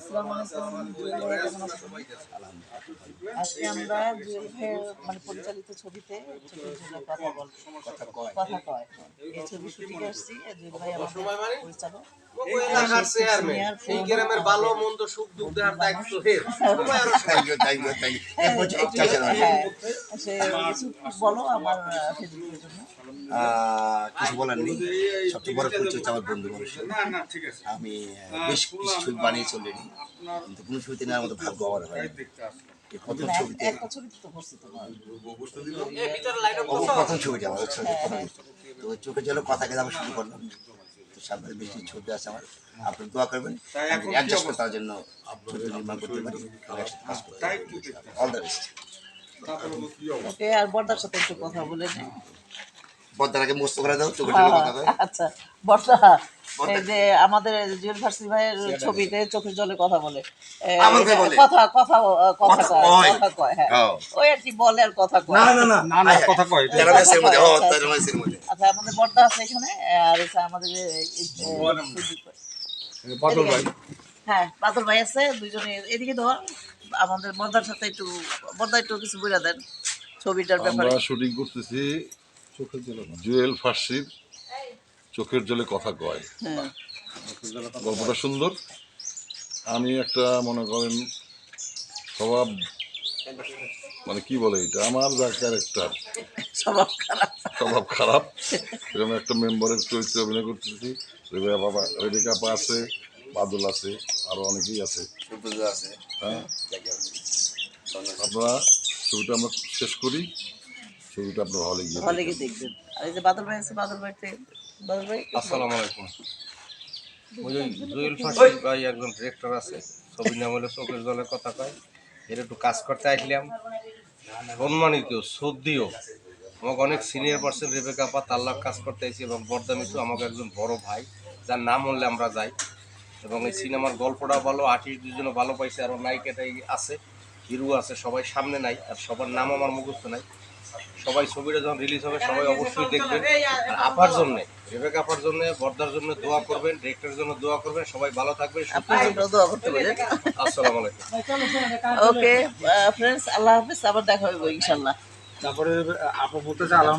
আসসালামু আলাইকুম, জুয়েল ভাই কেমন আছেন? আজকে আমরা জুয়েল ভাইয়ের মানে পরিচালিত ছবিতে চোখের জন্য কথা কয় এই ছবি শুটিং আসছি। জুয়েল ভাই আমাদের পরিচালক, এই গ্রামের ভালো মন্দ সুখ দুঃখ দেওয়ার দায়িত্ব বলো আমার ফেসবুকের জন্য কিছু বলার নেই। সবচেয়ে বড় পরিচয় হচ্ছে আমার বন্ধু মানুষ। আমি বেশ কিছু ছবি বানিয়ে চলেনি, কিন্তু কোনো ছবিতে নেওয়ার মতো ভাগ্য আমার হয় প্রথম ছবিতে। একটা ছবিতে তো করছি তোমার প্রথম ছবিটা আমার তো চোখের জলে কথা কেটে আমরা শুরু করলাম। তো সামনে বেশি ছবি আছে আমার, আপনি দোয়া করবেন অ্যাডজাস্ট করে তার জন্য ছবি নির্মাণ করতে পারি। All the best. ওকে, আর বর্দার সাথে একটু কথা বলে নিই। বর্দার আগে মস্ত করে দাও, চোখের জলে কথা কয়। আচ্ছা বর্দা, এই যে আমাদের জুয়েল ফার্সি ভাইয়ের ছবিতে চোখের জলে কথা বলে, আমার ভাই বলে কথা কথা কথা কয়, কথা কয়, হ্যাঁ ওই আর কি বলে আর কথা কয়। না কথা কয় তেরামেসের মধ্যে, ও তেরামেসের মধ্যে। আচ্ছা, আমাদের বর্দা আছে এখানে, আর এসে আমাদের বাদল ভাই, হ্যাঁ বাদল ভাই আছে, দুইজনে এদিকে ধর। আমাদের বর্দার সাথে একটু, বর্দা একটু কিছু বলে দেন ছবিটার ব্যাপারে। আমরা শুটিং করতেছি জুয়েল ফার্সির চোখের জলে কথা কয়। হ্যাঁ, গল্পটা সুন্দর। আমি একটা মনে করেন স্বভাব, মানে কি বলে এটা, আমার যা ক্যারেক্টার স্বভাব খারাপ। স্বভাব খারাপ, এরকম একটা মেম্বারের চরিত্রে অভিনয় করতেছি। রেবেকা আপা আছে, বাদল আছে, আরো অনেকেই আছে। হ্যাঁ, আপনারা ছবিটা আমরা শেষ করি, ছবিটা আপনার হলে গিয়ে হলে গিয়ে দেখবেন। আর এই যে বাদল ভাই আছে, বাদল ভাই থেকে, বাদল ভাই আসসালামু আলাইকুম। ওই যে জুয়েল ফার্সি ভাই একজন ডিরেক্টর আছে, ছবির নাম হলো চোখের জলের কথা কয়। এর একটু কাজ করতে আসলাম। সম্মানিত শ্রদ্ধেয় আমাকে অনেক সিনিয়র পার্সন রেবেকা আপা তাল্লার কাজ করতে আইছি, এবং বর্দা মিতু আমাকে একজন বড় ভাই, যার নাম বললে আমরা যাই। এবং এই সিনেমার গল্পটাও ভালো, আর্টিস্ট দুজনও ভালো পাইছে, আরও নায়িকাটাই আছে, হিরো আছে, সবাই সামনে নাই, আর সবার নাম আমার মুখস্থ নাই। সবাই ছবিটা যখন রিলিজ হবে সবাই অবশ্যই দেখবেন। আর আপার জন্যে, রেবেকা আপার জন্য, বর্দার জন্য দোয়া করবেন, ডিরেক্টরের জন্য দোয়া করবেন। সবাই ভালো থাকবেন, আপনার জন্য দোয়া করতে বলেন। আসসালামু আলাইকুম। ওকে ফ্রেন্ডস, আল্লাহ হাফিজ, আবার দেখা হবে ইনশাল্লাহ। তারপরে আপু বলতে চালাম।